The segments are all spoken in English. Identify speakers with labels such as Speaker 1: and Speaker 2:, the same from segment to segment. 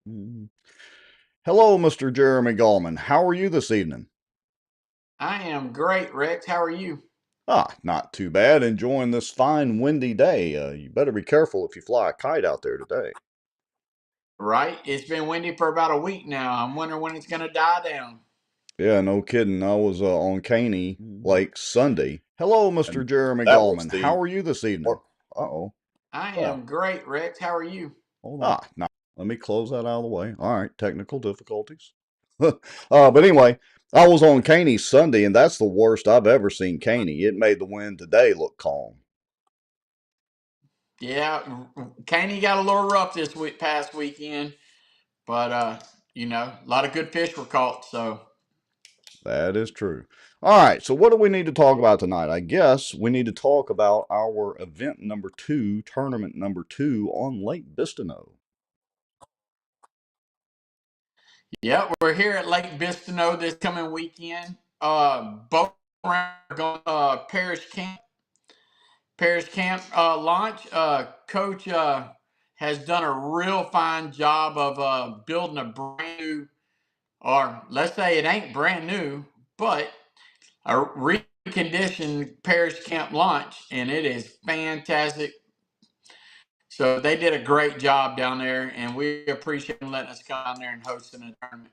Speaker 1: Mm. Hello, Mr. Jeremy Gallman. How are you this evening?
Speaker 2: I am great, Rex. How are you?
Speaker 1: Not too bad. Enjoying this fine windy day. You better be careful if you fly a kite out there today.
Speaker 2: Right? It's been windy for about a week now. I'm wondering when it's going to die down.
Speaker 1: Yeah, no kidding. I was on Caney Lake Sunday. Hello, Mr.
Speaker 3: And
Speaker 1: Jeremy
Speaker 3: that was
Speaker 1: Gallman. How
Speaker 3: the
Speaker 1: are you this evening?
Speaker 3: or
Speaker 1: Uh-oh.
Speaker 2: I
Speaker 3: yeah.
Speaker 2: am great, Rex. How are you?
Speaker 1: Hold on. Now, let me close that out of the way. All right, technical difficulties. But anyway, I was on Caney Sunday, and that's the worst I've ever seen Caney. It made the wind today look calm.
Speaker 2: Yeah, Caney got a little rough this past weekend, but a lot of good fish were caught. So
Speaker 1: That is true. All right, so what do we need to talk about tonight? I guess we need to talk about our event number two, tournament number two on Lake Bistineau.
Speaker 2: yeah, we're here at Lake Bistineau this coming weekend. Both rounds are going Parish Camp launch. Coach has done a real fine job of building a brand new, or let's say it ain't brand new, but a reconditioned Parish Camp launch, and it is fantastic. So they did a great job down there, and we appreciate them letting us come down there and hosting a tournament.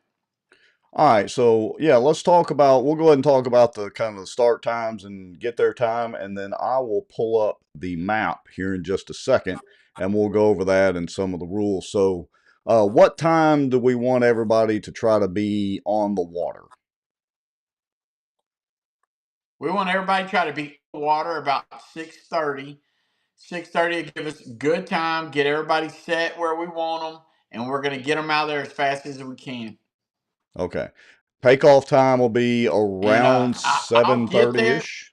Speaker 1: All right, so yeah, we'll go ahead and talk about the kind of the start times and get their time, and then I will pull up the map here in just a second, and we'll go over that and some of the rules. So, what time do we want everybody to try to be on the water?
Speaker 2: We want everybody to try to be in the water about 6:30. 6:30 to give us good time, get everybody set where we want them, and we're going to get them out of there as fast as we can.
Speaker 1: Okay. Takeoff time will be
Speaker 2: And
Speaker 1: around
Speaker 2: I'll get
Speaker 1: 7:30
Speaker 2: there.
Speaker 1: ish.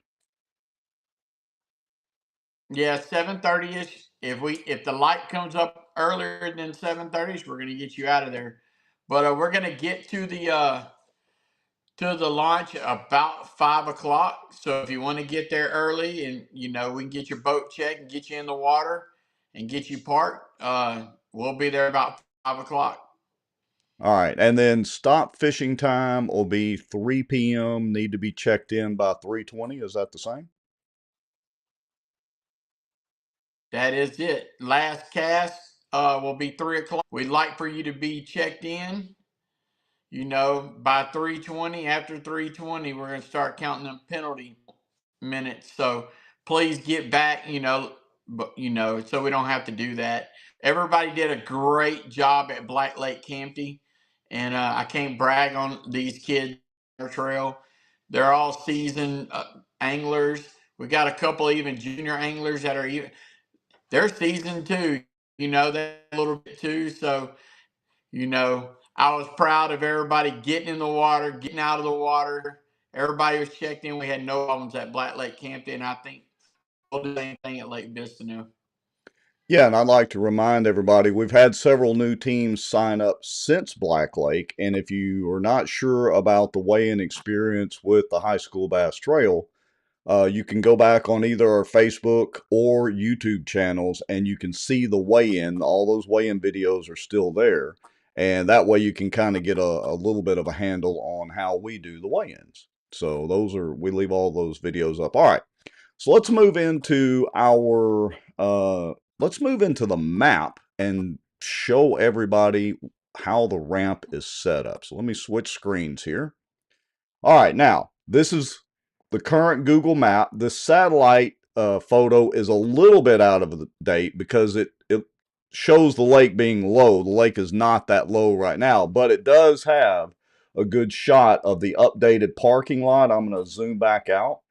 Speaker 2: Yeah, 7:30 ish. If the light comes up earlier than 7:30, we're gonna get you out of there. But we're gonna get to the launch about 5 o'clock. So if you want to get there early, and we can get your boat checked and get you in the water and get you parked, we'll be there about 5 o'clock.
Speaker 1: All right. And then stop fishing time will be 3 p.m. Need to be checked in by 3:20. Is that the same?
Speaker 2: That is it. Last cast will be 3 o'clock. We'd like for you to be checked in, by 3:20. After 3:20, we're going to start counting them penalty minutes. So please get back, so we don't have to do that. Everybody did a great job at Black Lake Campty, and I can't brag on these kids on our trail. They're all seasoned anglers. We got a couple even junior anglers that are even they're seasoned too. They're a little bit too. So I was proud of everybody getting in the water, getting out of the water. Everybody was checked in. We had no problems at Black Lake Campton. I think we'll do the same thing at Lake Bistineau.
Speaker 1: Yeah, and I'd like to remind everybody we've had several new teams sign up since Black Lake. And if you are not sure about the weigh in experience with the High School Bass Trail, you can go back on either our Facebook or YouTube channels and you can see the weigh in. All those weigh in videos are still there. And that way you can kind of get a little bit of a handle on how we do the weigh ins. So we leave all those videos up. All right. So let's move into the map and show everybody how the ramp is set up. So let me switch screens here. All right, now this is the current Google map. This satellite photo is a little bit out of date because it shows the lake being low. The lake is not that low right now, but it does have a good shot of the updated parking lot. I'm going to zoom back out.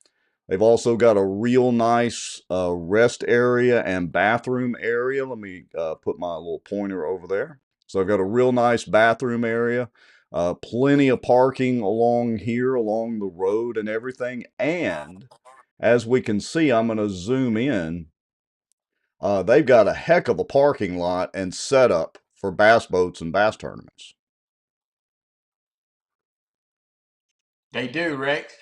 Speaker 1: They've also got a real nice rest area and bathroom area. Let me put my little pointer over there. So I've got a real nice bathroom area, plenty of parking along here, along the road and everything. And as we can see, I'm going to zoom in. They've got a heck of a parking lot and setup for bass boats and bass tournaments.
Speaker 2: They do, Rex.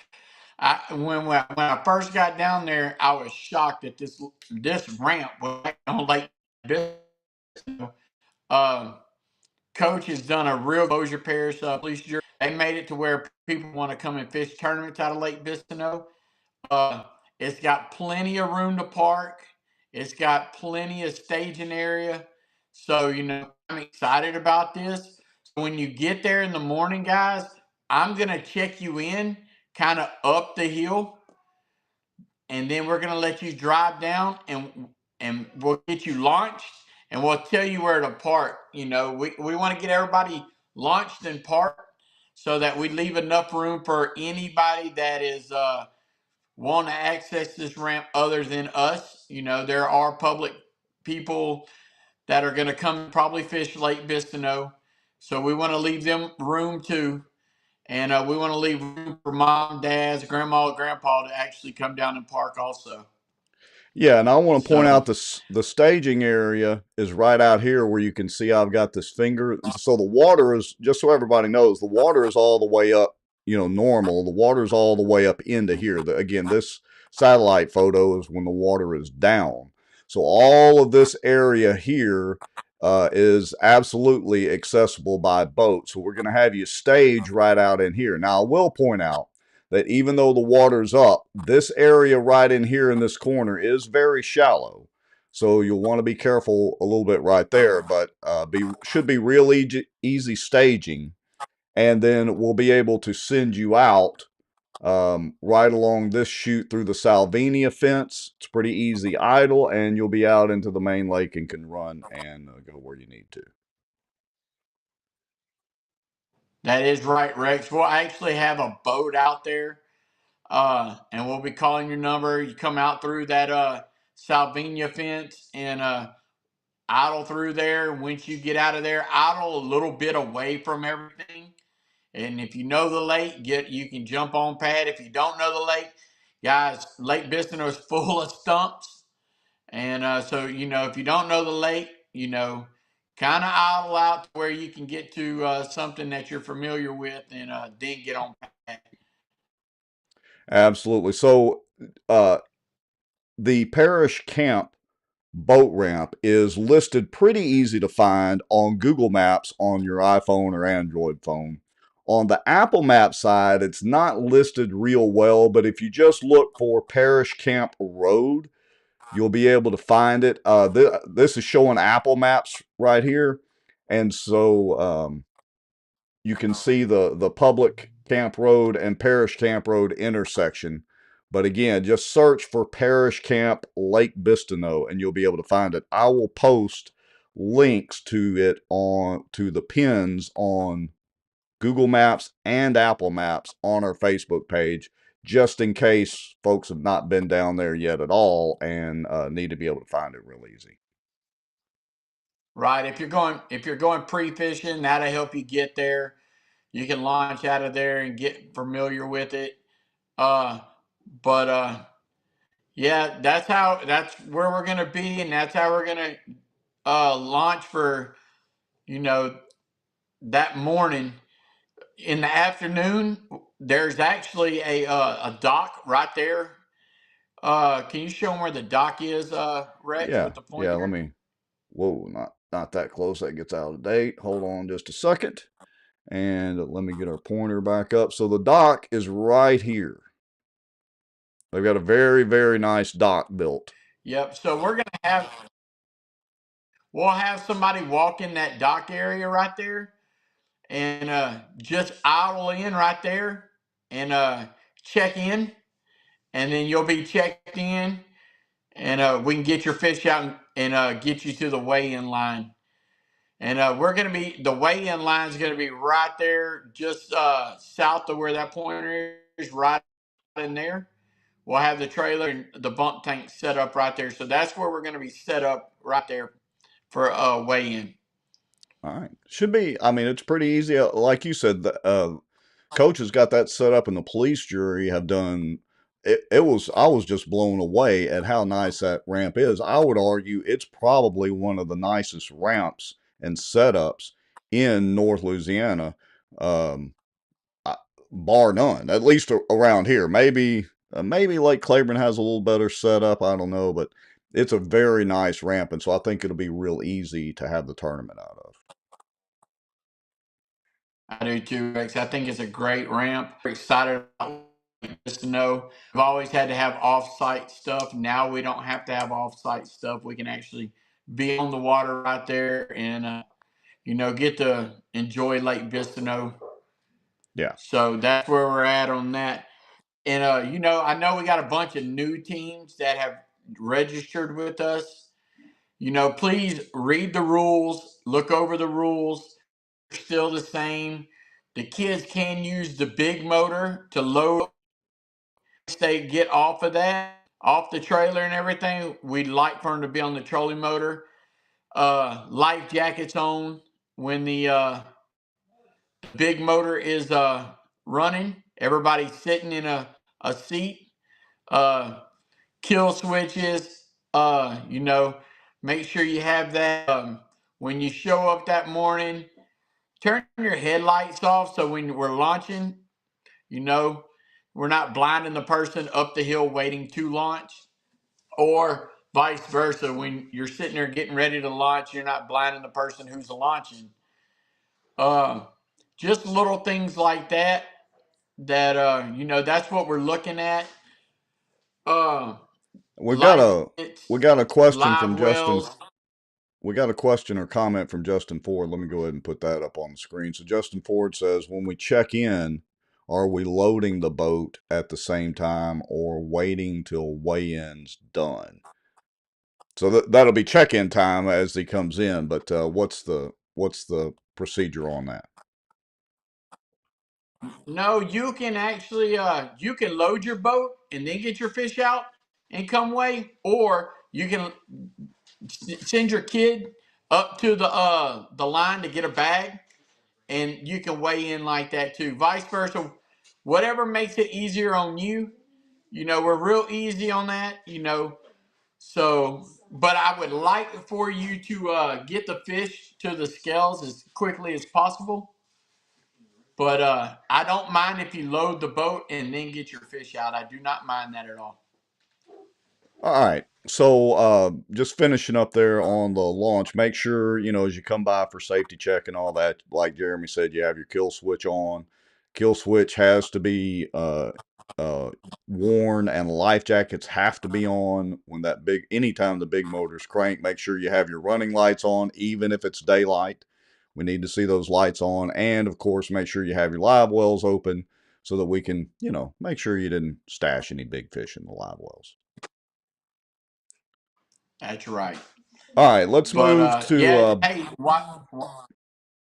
Speaker 2: When I first got down there, I was shocked that this ramp was on Lake Bistineau. Coach has done a real closure parish police jury. They made it to where people want to come and fish tournaments out of Lake Bistineau. Uh, it's got plenty of room to park. It's got plenty of staging area. So, I'm excited about this. So when you get there in the morning, guys, I'm going to check you in kind of up the hill, and then we're going to let you drive down, and we'll get you launched, and we'll tell you where to park. We want to get everybody launched and parked so that we leave enough room for anybody that is want to access this ramp other than us. There are public people that are going to come probably fish Lake Bistineau. So we want to leave them room too. And we want to leave room for mom, dads, grandma, grandpa to actually come down and park also.
Speaker 1: Yeah, and I want to point
Speaker 2: So,
Speaker 1: out the staging area is right out here where you can see I've got this finger. So the water is, just so everybody knows, the water is all the way up, normal. The water is all the way up into here. Again, this satellite photo is when the water is down. So all of this area here is absolutely accessible by boat. So we're going to have you stage right out in here. Now, I will point out that even though the water's up, this area right in here in this corner is very shallow. So you'll want to be careful a little bit right there, but should be real easy staging. And then we'll be able to send you out right along this chute through the Salvinia fence. It's pretty easy idle, and you'll be out into the main lake and can run and go where you need to.
Speaker 2: that is right, Rex. We'll actually have a boat out there, and we'll be calling your number. You come out through that Salvinia fence and idle through there. Once you get out of there, idle a little bit away from everything. And if you know the lake, you can jump on pad. If you don't know the lake, guys, Lake Bistineau is full of stumps. And so, if you don't know the lake, kind of idle out to where you can get to something that you're familiar with, and then get on pad.
Speaker 1: Absolutely. So uh, the parish camp boat ramp is listed pretty easy to find on Google Maps on your iPhone or Android phone. On the Apple Map side, it's not listed real well, but if you just look for Parish Camp Road, you'll be able to find it. This is showing Apple Maps right here, and so you can see the public Camp Road and Parish Camp Road intersection. But again, just search for Parish Camp Lake Bistineau and you'll be able to find it. I will post links to it to the pins on Google Maps and Apple Maps on our Facebook page, just in case folks have not been down there yet at all and need to be able to find it real easy.
Speaker 2: Right. If you're going pre-fishing, that'll help you get there. You can launch out of there and get familiar with it. Uh, but yeah, that's where we're gonna be, and that's how we're gonna launch for you know that morning. In the afternoon, there's actually a dock right there. Can you show them where the dock is, Rex,
Speaker 1: Yeah,
Speaker 2: with the
Speaker 1: yeah, let
Speaker 2: pointer?
Speaker 1: me, whoa, not that close. That gets out of date. Hold on just a second. And let me get our pointer back up. So the dock is right here. They've got a very, very nice dock built.
Speaker 2: Yep. So we'll have somebody walk in that dock area right there, and just idle in right there, and check in, and then you'll be checked in, and we can get your fish out and get you to the weigh-in line. And the weigh-in line is going to be right there, just south of where that pointer is, right in there. We'll have the trailer and the bump tank set up right there. So that's where we're going to be set up right there for weigh-in.
Speaker 1: All right. Should be, I mean, it's pretty easy. Like you said, the coach has got that set up and the police jury have done I was just blown away at how nice that ramp is. I would argue it's probably one of the nicest ramps and setups in North Louisiana. Um, bar none, at least around here. Maybe Lake Claiborne has a little better setup. I don't know, but it's a very nice ramp, and so I think it'll be real easy to have the tournament out of.
Speaker 2: I do too, Rex. I think it's a great ramp. We're excited about Bistineau. We've always had to have off-site stuff. Now we don't have to have off-site stuff. We can actually be on the water right there and get to enjoy Lake Bistineau.
Speaker 1: Yeah.
Speaker 2: So that's where we're at on that. And I know we got a bunch of new teams that have registered with us. Please read the rules, look over the rules. They're still the same. The kids can use the big motor to load. They get off of that, off the trailer and everything. We'd like for them to be on the trolling motor. Life jackets on when the big motor is running. Everybody's sitting in a seat. Uh, Kill switches. Make sure you have that. When you show up that morning, turn your headlights off so when we're launching, you know, we're not blinding the person up the hill waiting to launch, or vice versa. When you're sitting there getting ready to launch, you're not blinding the person who's launching. Uh, just little things like that. That's what we're looking at. Uh,
Speaker 1: We've got
Speaker 2: Life
Speaker 1: a we
Speaker 2: kits,
Speaker 1: got a question from
Speaker 2: live
Speaker 1: Justin.
Speaker 2: wells.
Speaker 1: We got a question or comment from Justin Ford. Let me go ahead and put that up on the screen. So Justin Ford says, when we check in, are we loading the boat at the same time or waiting till weigh-in's done? So that'll be check-in time as he comes in. But what's the procedure on that?
Speaker 2: No, you can actually you can load your boat and then get your fish out and come weigh, or you can send your kid up to the line to get a bag, and you can weigh in like that too. Vice versa, whatever makes it easier on you. We're real easy on that. So, but I would like for you to get the fish to the scales as quickly as possible. But I don't mind if you load the boat and then get your fish out. I do not mind that at all.
Speaker 1: All right. So just finishing up there on the launch, make sure, as you come by for safety check and all that, like Jeremy said, you have your kill switch on. Kill switch has to be uh, worn, and life jackets have to be on when anytime the big motor's crank. Make sure you have your running lights on, even if it's daylight. We need to see those lights on. And of course, make sure you have your live wells open so that we can, make sure you didn't stash any big fish in the live wells.
Speaker 2: That's right.
Speaker 1: All right, let's
Speaker 2: But
Speaker 1: move to
Speaker 2: yeah, hey, while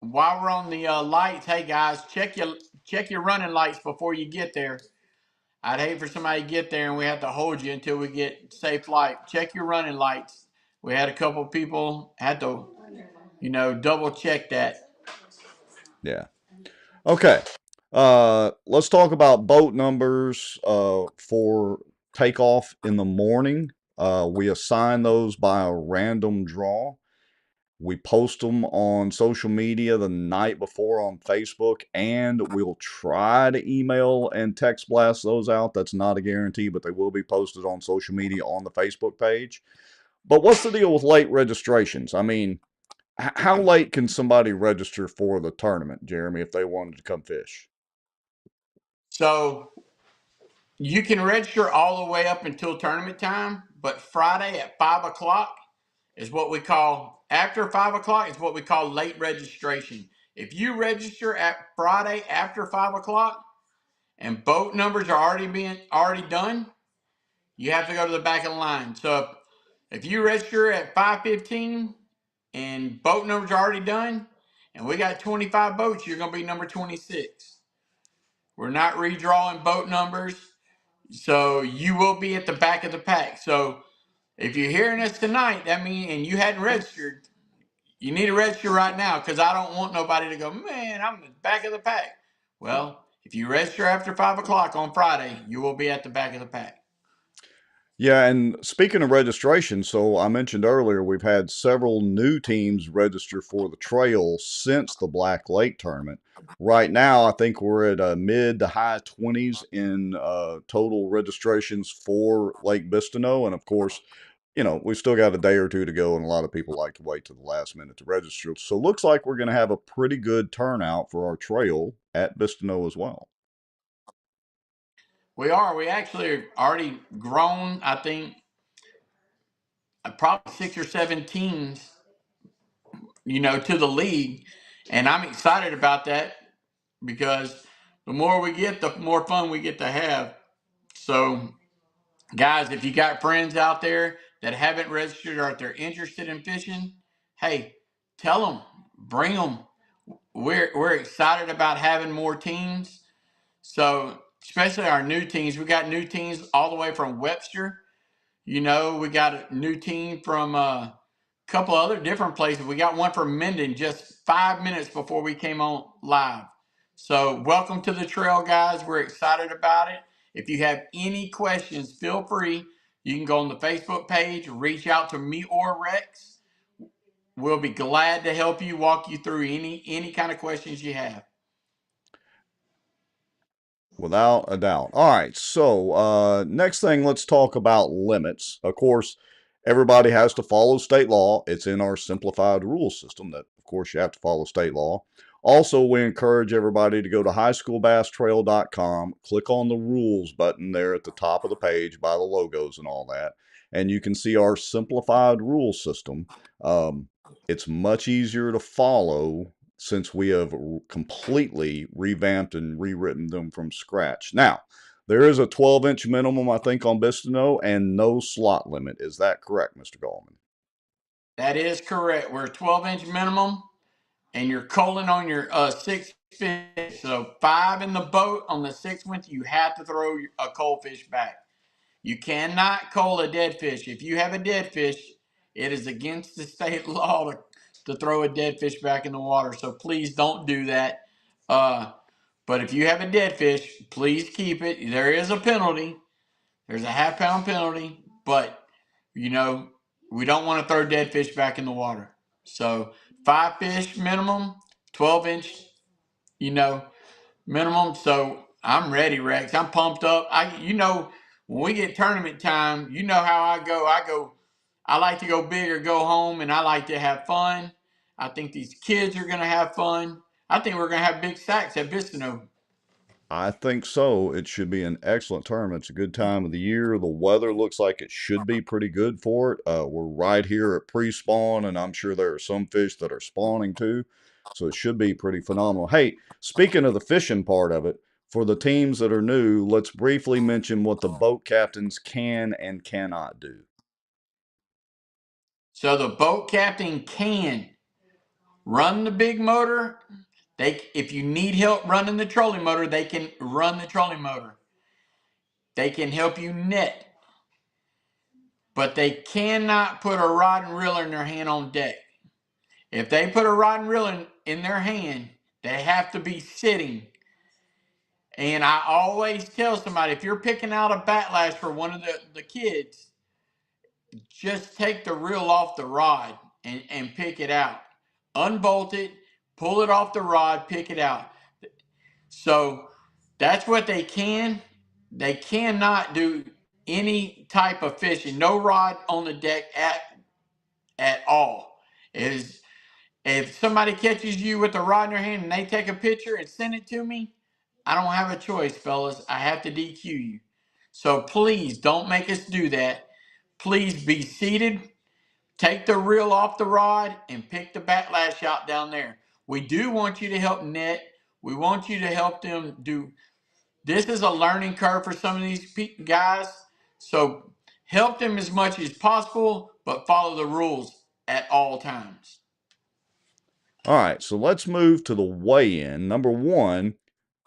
Speaker 2: we're on the lights, hey guys, check your running lights before you get there. I'd hate for somebody to get there and we have to hold you until we get safe light. Check your running lights. We had a couple people had to, double check that.
Speaker 1: yeah. Okay. Let's talk about boat numbers for takeoff in the morning. We assign those by a random draw. We post them on social media the night before on Facebook, and we'll try to email and text blast those out. That's not a guarantee, but they will be posted on social media on the Facebook page. But what's the deal with late registrations? I mean, how late can somebody register for the tournament, Jeremy, if they wanted to come fish?
Speaker 2: So you can register all the way up until tournament time, but Friday at 5 o'clock is what we call, after 5 o'clock is what we call late registration. If you register at Friday after 5 o'clock and boat numbers are already done, you have to go to the back of the line. So if you register at 5:15 and boat numbers are already done, and we got 25 boats, you're going to be number 26. We're not redrawing boat numbers, so you will be at the back of the pack. So if you're hearing us tonight, that means, and you hadn't registered, you need to register right now, because I don't want nobody to go, man, I'm in the back of the pack. Well, if you register after 5 o'clock on Friday, you will be at the back of the pack.
Speaker 1: Yeah, and speaking of registration, so I mentioned earlier we've had several new teams register for the trail since the Black Lake tournament. Right now, I think we're at a mid to high 20s in total registrations for Lake Bistineau, and of course, we've still got a day or two to go, and a lot of people like to wait to the last minute to register. So looks like we're going to have a pretty good turnout for our trail at Bistineau as well.
Speaker 2: We are. We actually have already grown, I think, probably 6 or 7 teams, to the league. And I'm excited about that because the more we get, the more fun we get to have. So, guys, if you got friends out there that haven't registered or if they're interested in fishing, hey, tell them, bring them. We're excited about having more teams. So, especially our new teams, we got new teams all the way from Webster. We got a new team from a couple other different places. We got one from Minden just 5 minutes before we came on live. So, welcome to the trail, guys. We're excited about it. If you have any questions, feel free. You can go on the Facebook page, reach out to me or Rex. We'll be glad to help you, walk you through any kind of questions you have.
Speaker 1: Without a doubt. All right, so next thing, let's talk about limits. Of course, everybody has to follow state law. It's in our simplified rule system that, of course, you have to follow state law. Also, we encourage everybody to go to highschoolbasstrail.com, click on the rules button there at the top of the page by the logos and all that, and you can see our simplified rule system. It's much easier to follow since we have completely revamped and rewritten them from scratch. Now, there is a 12-inch minimum, I think, on Bistineau and no slot limit. Is that correct, Mr. Gallman?
Speaker 2: That is correct. We're 12-inch minimum, and you're culling on your 6 fish. So 5 in the boat. On the 6th one, you have to throw a cold fish back. You cannot cull a dead fish. If you have a dead fish, it is against the state law to throw a dead fish back in the water. So please don't do that. But if you have a dead fish, please keep it. There is a penalty. There's a half-pound penalty, but we don't want to throw dead fish back in the water. So 5 fish minimum, 12-inch, minimum. So I'm ready, Rex. I'm pumped up. When we get tournament time, you know how I go. I like to go big or go home, and I like to have fun. I think these kids are gonna have fun. I think we're gonna have big sacks at Bistineau.
Speaker 1: I think so. It should be an excellent tournament. It's a good time of the year. The weather looks like it should be pretty good for it. We're right here at pre-spawn, and I'm sure there are some fish that are spawning too. So it should be pretty phenomenal. Hey, speaking of the fishing part of it, for the teams that are new, let's briefly mention what the boat captains can and cannot do.
Speaker 2: So the boat captain can run the big motor. If you need help running the trolling motor, they can run the trolling motor. They can help you net, but they cannot put a rod and reel in their hand on deck. If they put a rod and reel in their hand, they have to be sitting. And I always tell somebody, if you're picking out a backlash for one of the kids, just take the reel off the rod and pick it out. Unbolt it, pull it off the rod, pick it out. So that's what they can. They cannot do any type of fishing. No rod on the deck at all. Is if somebody catches you with a rod in their hand and they take a picture and send it to me, I don't have a choice, fellas. I have to DQ you. So please don't make us do that. Please be seated. Take the reel off the rod and pick the backlash out down there. We do want you to help net. We want you to help them do. This is a learning curve for some of these guys. So help them as much as possible, but follow the rules at all times.
Speaker 1: All right, so let's move to the weigh-in. Number one,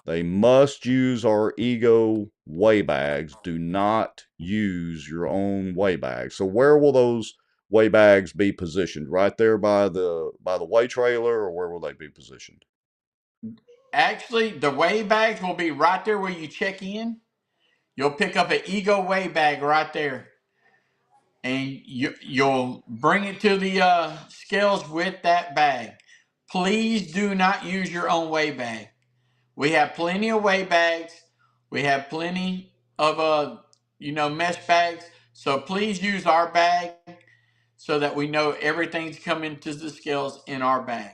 Speaker 1: they must use our Ego weigh bags. Do not use your own weigh bags. So where will those weigh bags be positioned? Right there by the weigh trailer, or where will they be positioned?
Speaker 2: Actually, the weigh bags will be right there where you check in. You'll pick up an Ego weigh bag right there, and you'll bring it to the scales with that bag. Please do not use your own weigh bag. We have plenty of weigh bags. We have plenty of mesh bags. So please use our bag so that we know everything's coming to the scales in our bag.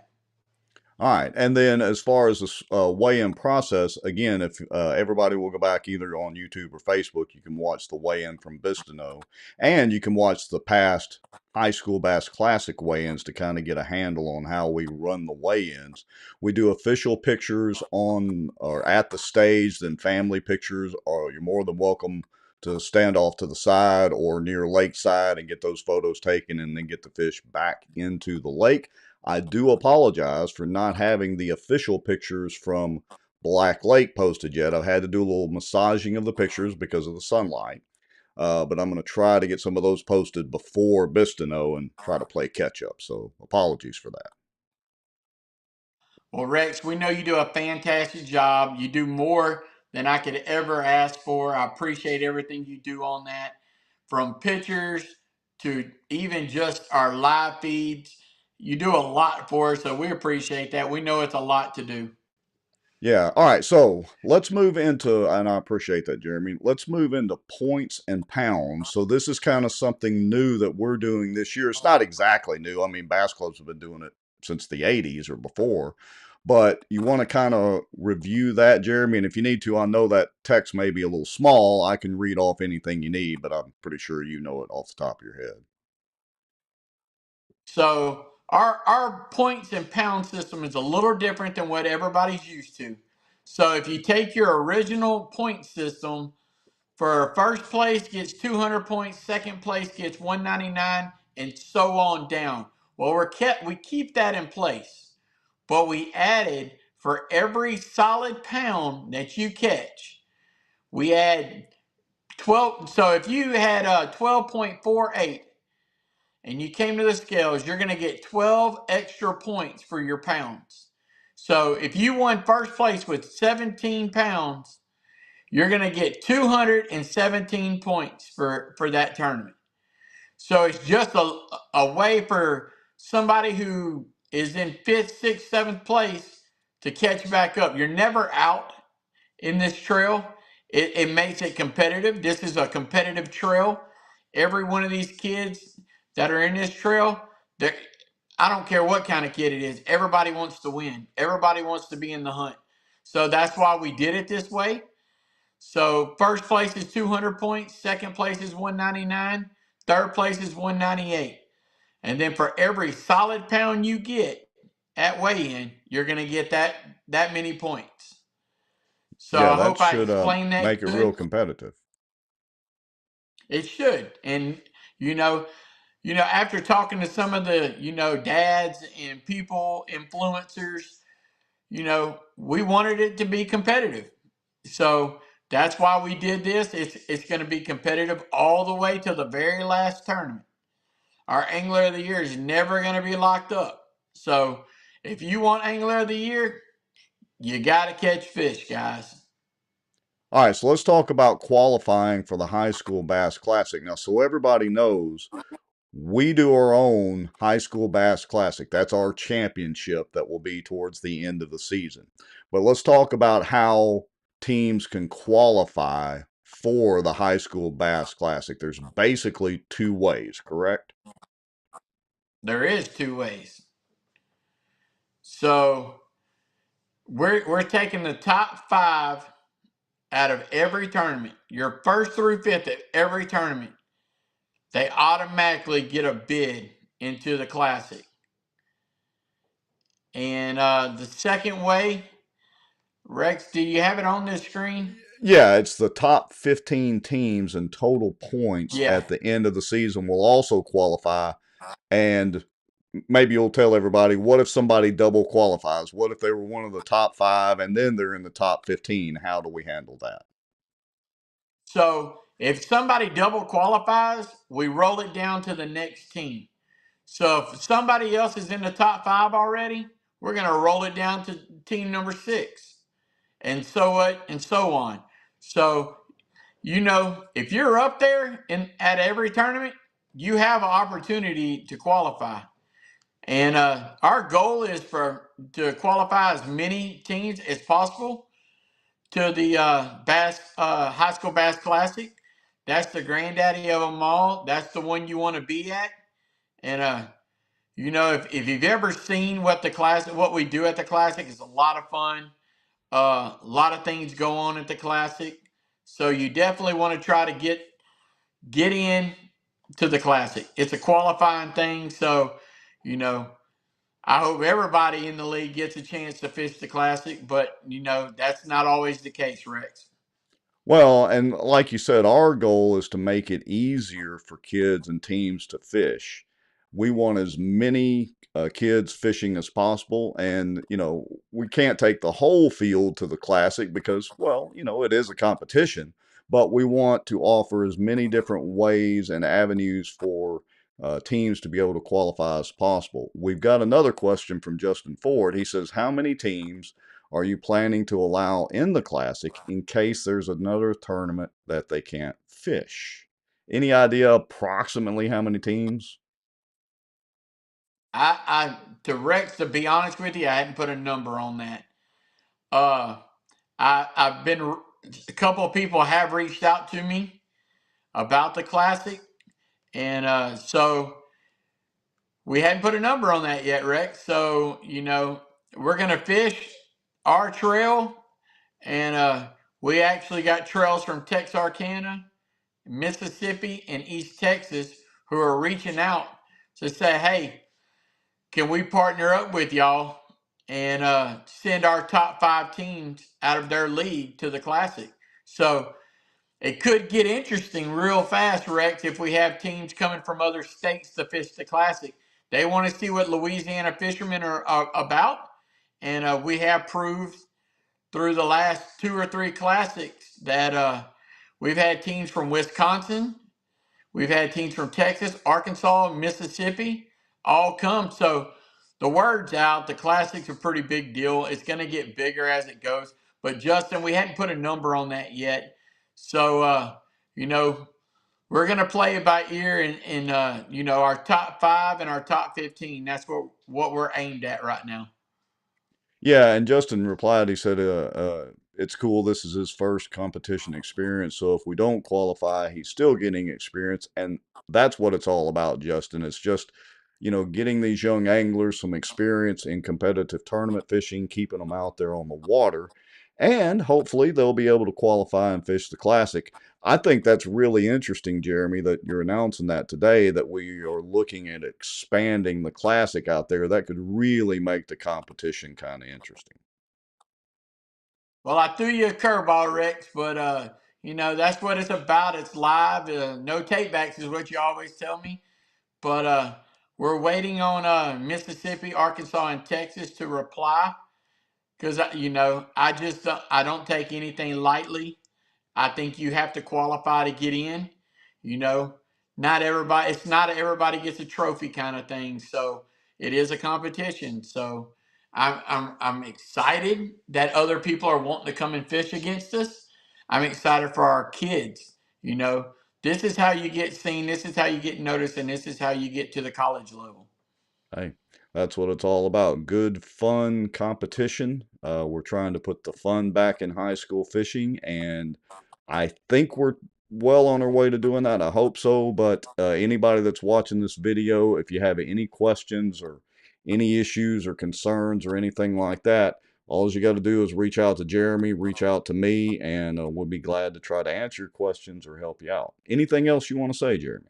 Speaker 1: All right, and then as far as the weigh-in process, again, if everybody will go back either on YouTube or Facebook, you can watch the weigh-in from Bistineau, and you can watch the past High School Bass Classic weigh-ins to kind of get a handle on how we run the weigh-ins. We do official pictures on or at the stage, then family pictures, or you're more than welcome to stand off to the side or near lakeside and get those photos taken and then get the fish back into the lake. I do apologize for not having the official pictures from Black Lake posted yet. I've had to do a little massaging of the pictures because of the sunlight. But I'm going to try to get some of those posted before Bistineau and try to play catch up. So apologies for that.
Speaker 2: Well, Rex, we know you do a fantastic job. You do more than I could ever ask for. I appreciate everything you do on that, from pictures to even just our live feeds. You do a lot for us, so we appreciate that. We know it's a lot to do.
Speaker 1: Yeah. All right. So let's move into, and I appreciate that, Jeremy. Let's move into points and pounds. So this is kind of something new that we're doing this year. It's not exactly new. I mean, bass clubs have been doing it since the 80s or before, but you want to kind of review that, Jeremy. And if you need to, I know that text may be a little small. I can read off anything you need, but I'm pretty sure you know it off the top of your head.
Speaker 2: So our points and pound system is a little different than what everybody's used to. So if you take your original point system, for first place gets 200 points, second place gets 199, and so on down. Well, we keep that in place, but we added for every solid pound that you catch, we add 12. So if you had 12.48 and you came to the scales, you're going to get 12 extra points for your pounds. So if you won first place with 17 pounds, you're going to get 217 points for that tournament. So it's just a way for somebody who is in fifth, sixth, seventh place to catch back up. You're never out in this trail. It makes it competitive. This is a competitive trail. Every one of these kids that are in this trail, I don't care what kind of kid it is. Everybody wants to win. Everybody wants to be in the hunt. So that's why we did it this way. So first place is 200 points, second place is 199, third place is 198. And then for every solid pound you get at weigh-in, you're going to get that many points. So
Speaker 1: Yeah,
Speaker 2: I
Speaker 1: that
Speaker 2: hope I
Speaker 1: should
Speaker 2: explained that
Speaker 1: make it real
Speaker 2: good.
Speaker 1: competitive.
Speaker 2: It should. And you know, after talking to some of the, dads and people, influencers, we wanted it to be competitive. So that's why we did this. It's going to be competitive all the way to the very last tournament. Our Angler of the Year is never going to be locked up. So if you want Angler of the Year, you got to catch fish, guys.
Speaker 1: All right, so let's talk about qualifying for the High School Bass Classic. Now, so everybody knows, we do our own High School Bass Classic. That's our championship that will be towards the end of the season. But let's talk about how teams can qualify for the High School Bass Classic. There's basically two ways, correct?
Speaker 2: There is two ways. So we're taking the top 5 out of every tournament. Your first through fifth at every tournament, they automatically get a bid into the classic. And the second way, Rex, do you have it on this screen?
Speaker 1: Yeah, it's the top 15 teams in total points
Speaker 2: Yeah.
Speaker 1: at the end of the season will also qualify. And maybe you'll tell everybody, what if somebody double qualifies? What if they were one of the top 5 and then they're in the top 15? How do we handle that?
Speaker 2: So if somebody double qualifies, we roll it down to the next team. So if somebody else is in the top 5 already, we're going to roll it down to team number 6, and so what, and so on. So if you're up there at every tournament, you have an opportunity to qualify. And our goal is to qualify as many teams as possible to the High School Bass Classic. That's the granddaddy of them all. That's the one you want to be at. And you know, if you've ever seen what we do at the classic, it's a lot of fun. A lot of things go on at the classic, so you definitely want to try to get in to the classic. It's a qualifying thing, so you know, I hope everybody in the league gets a chance to fish the classic, but you know, that's not always the case, Rex.
Speaker 1: Well, and like you said, our goal is to make it easier for kids and teams to fish. We want as many kids fishing as possible. And, we can't take the whole field to the classic because, well, it is a competition, but we want to offer as many different ways and avenues for teams to be able to qualify as possible. We've got another question from Justin Ford. He says, how many teams are you planning to allow in the classic in case there's another tournament that they can't fish? Any idea approximately how many teams?
Speaker 2: To Rex, to be honest with you, I hadn't put a number on that. Uh, I've been a couple of people have reached out to me about the classic, and so we hadn't put a number on that yet, Rex. So you know, we're gonna fish our trail, and we actually got trails from Texarkana, Mississippi, and East Texas who are reaching out to say, hey, can we partner up with y'all and send our top 5 teams out of their league to the Classic? So it could get interesting real fast, Rex, if we have teams coming from other states to fish the Classic. They want to see what Louisiana fishermen are about. And we have proved through the last 2 or 3 Classics that we've had teams from Wisconsin, we've had teams from Texas, Arkansas, Mississippi all come. So the word's out. The Classic's a pretty big deal. It's going to get bigger as it goes. But Justin, we hadn't put a number on that yet. So, you know, we're going to play it by ear in you know, our top 5 and our top 15. That's what we're aimed at right now.
Speaker 1: Yeah, and Justin replied, he said, it's cool. This is his first competition experience. So if we don't qualify, he's still getting experience. And that's what it's all about, Justin. It's just, getting these young anglers some experience in competitive tournament fishing, keeping them out there on the water. And hopefully they'll be able to qualify and fish the classic. I think that's really interesting, Jeremy, that you're announcing that today, that we are looking at expanding the classic out there. That could really make the competition kind of interesting.
Speaker 2: Well, I threw you a curveball, Rex, but you know, that's what it's about. It's live. No takebacks is what you always tell me. But we're waiting on Mississippi, Arkansas, and Texas to reply because you know, I don't take anything lightly. I think you have to qualify to get in. You know, not everybody. It's not everybody gets a trophy kind of thing. So it is a competition. So I'm excited that other people are wanting to come and fish against us. I'm excited for our kids. You know, this is how you get seen. This is how you get noticed, and this is how you get to the college level.
Speaker 1: Hey, that's what it's all about. Good, fun competition. We're trying to put the fun back in high school fishing, and I think we're well on our way to doing that. I hope so. But anybody that's watching this video, if you have any questions or any issues or concerns or anything like that, all you got to do is reach out to Jeremy, reach out to me, and we'll be glad to try to answer your questions or help you out. Anything else you want to say, Jeremy?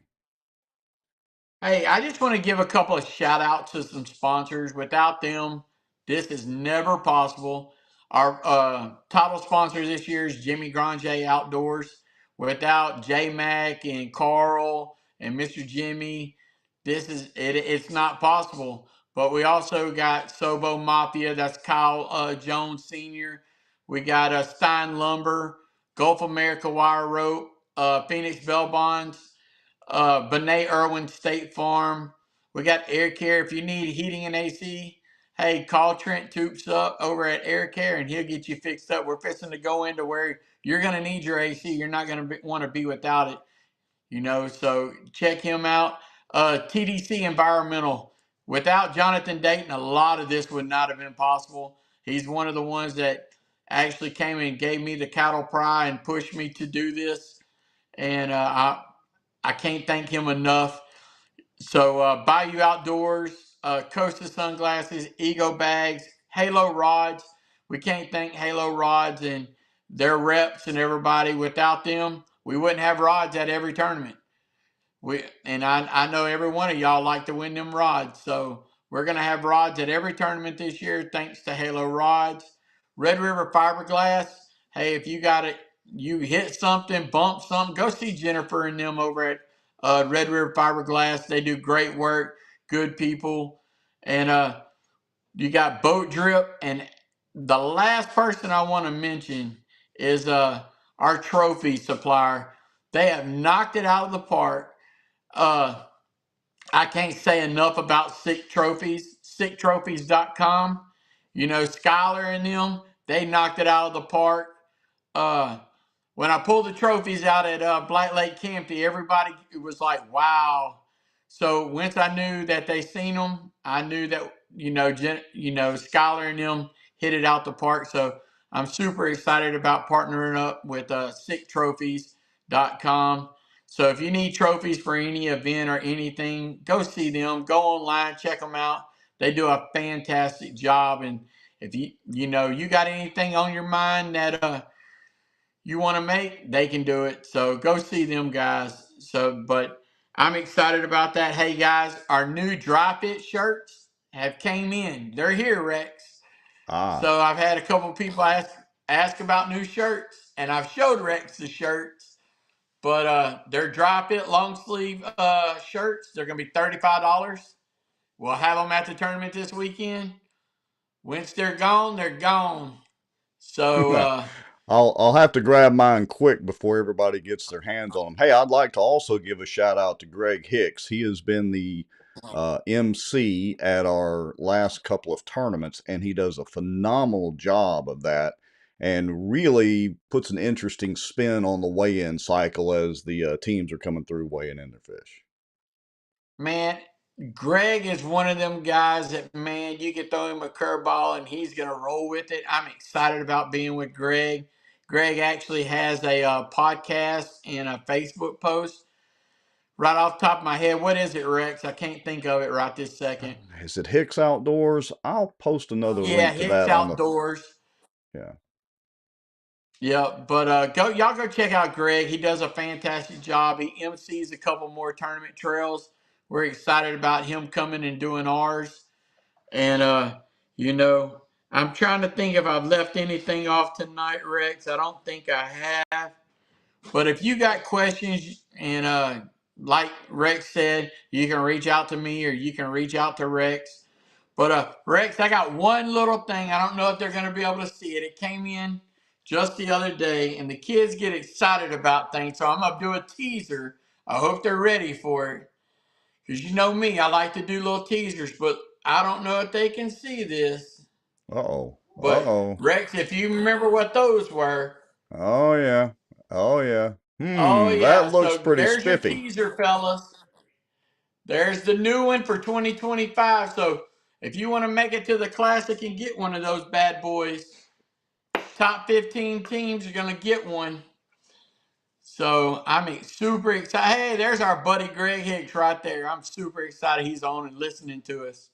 Speaker 2: Hey, I just want to give a couple of shout outs to some sponsors. Without them, this is never possible. Our title sponsor this year is Jimmy Grange Outdoors. Without J Mac and Carl and Mr. Jimmy, it's not possible. But we also got Sobo Mafia, that's Kyle Jones Sr. We got Stein Lumber, Gulf America Wire Rope, Phoenix Bell Bonds, Benet Irwin State Farm. We got Air Care. If you need heating and AC, hey, call Trent Toops up over at Air Care and he'll get you fixed up. We're fixing to go into where you're going to need your AC. You're not going to want to be without it, you know, so check him out. TDC Environmental. Without Jonathan Dayton, a lot of this would not have been possible. He's one of the ones that actually came and gave me the cattle pry and pushed me to do this. and I can't thank him enough. So Bayou Outdoors, Costa Sunglasses, Ego Bags, Halo Rods. We can't thank Halo Rods and their reps and everybody. Without them, we wouldn't have rods at every tournament. I know every one of y'all like to win them rods. So we're gonna have rods at every tournament this year, thanks to Halo Rods. Red River Fiberglass. Hey, if you got it, you hit something, bump something, go see Jennifer and them over at Red River Fiberglass. They do great work, good people, and you got Boat Drip. And the last person I want to mention is our trophy supplier. They have knocked it out of the park. uh, I can't say enough about Sick Trophies, sicktrophies.com. You know, Skylar and them, they knocked it out of the park. Uh, when I pulled the trophies out at Black Lake Campy, everybody was like, wow. So once I knew that they seen them, I knew that, Skylar and them hit it out the park. So I'm super excited about partnering up with sicktrophies.com. So if you need trophies for any event or anything, go see them. Go online, check them out. They do a fantastic job. And if you got anything on your mind that you want to make, they can do it. So go see them guys. But I'm excited about that. Hey guys, our new dry fit shirts have came in. They're here, Rex.
Speaker 1: Ah,
Speaker 2: So I've had a couple people ask about new shirts, and I've showed Rex the shirts. But they're dry fit long sleeve shirts. They're gonna be $35. We'll have them at the tournament this weekend. Once they're gone, they're gone. So
Speaker 1: I'll have to grab mine quick before everybody gets their hands on them. Hey, I'd like to also give a shout out to Greg Hicks. He has been the MC at our last couple of tournaments, and he does a phenomenal job of that, and really puts an interesting spin on the weigh-in cycle as the teams are coming through weighing in their fish.
Speaker 2: man, Greg is one of them guys that, man, you can throw him a curveball and he's going to roll with it. I'm excited about being with Greg. Greg actually has a podcast and a Facebook post. Right off the top of my head, what is it, Rex? I can't think of it right this second.
Speaker 1: Is it Hicks Outdoors? I'll post another
Speaker 2: Yeah,
Speaker 1: link to
Speaker 2: Hicks
Speaker 1: that on the
Speaker 2: Outdoors.
Speaker 1: yeah.
Speaker 2: Yeah, but go check out Greg. He does a fantastic job. He MCs a couple more tournament trails. We're excited about him coming and doing ours. And you know, I'm trying to think if I've left anything off tonight, Rex. I don't think I have. But if you got questions, and like Rex said, you can reach out to me or you can reach out to Rex. But Rex, I got one little thing. I don't know if they're going to be able to see it. It came in just the other day, and the kids get excited about things. So I'm going to do a teaser. I hope they're ready for it. Because you know me, I like to do little teasers, but I don't know if they can see this.
Speaker 1: Uh-oh.
Speaker 2: But
Speaker 1: Uh-oh.
Speaker 2: Rex, if you remember what those were,
Speaker 1: Oh yeah. Oh yeah.
Speaker 2: oh
Speaker 1: That
Speaker 2: yeah.
Speaker 1: looks
Speaker 2: So
Speaker 1: pretty
Speaker 2: there's your
Speaker 1: spiffy.
Speaker 2: teaser, fellas. There's the new one for 2025. So if you want to make it to the classic and get one of those bad boys, top 15 teams are going to get one. So I'm super excited. Hey, there's our buddy Greg Hicks right there. I'm super excited he's on and listening to us.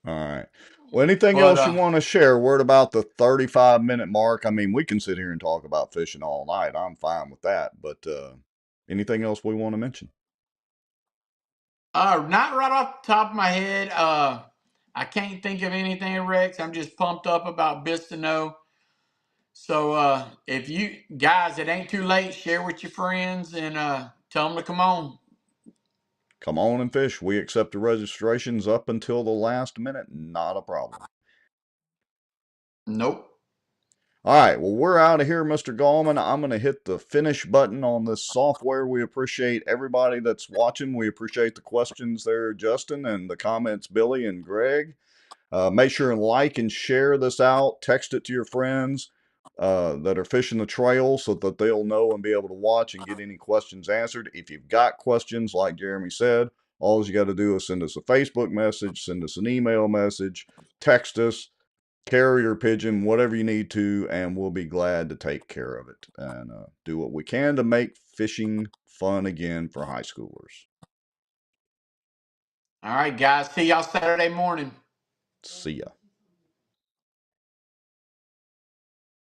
Speaker 1: All right. Well, anything
Speaker 2: But
Speaker 1: else you want to share? Word about the 35-minute mark. I mean, we can sit here and talk about fishing all night. I'm fine with that. But anything else we want to mention?
Speaker 2: not right off the top of my head. I can't think of anything, Rex. I'm just pumped up about Bistineau. So if you guys, it ain't too late. Share with your friends and tell them to come on.
Speaker 1: Come on and fish. We accept the registrations up until the last minute. Not a problem.
Speaker 2: Nope.
Speaker 1: All right, well, we're out of here, Mr. Gallman. I'm going to hit the finish button on this software. We appreciate everybody that's watching. We appreciate the questions there, Justin, and the comments, Billy and Greg. Make sure and like and share this out. Text it to your friends that are fishing the trail so that they'll know and be able to watch and get any questions answered. If you've got questions, like Jeremy said, all you got to do is send us a Facebook message, send us an email message, text us, carrier pigeon, whatever you need to, and we'll be glad to take care of it and do what we can to make fishing fun again for high schoolers.
Speaker 2: All right, guys. See y'all Saturday morning.
Speaker 1: See ya.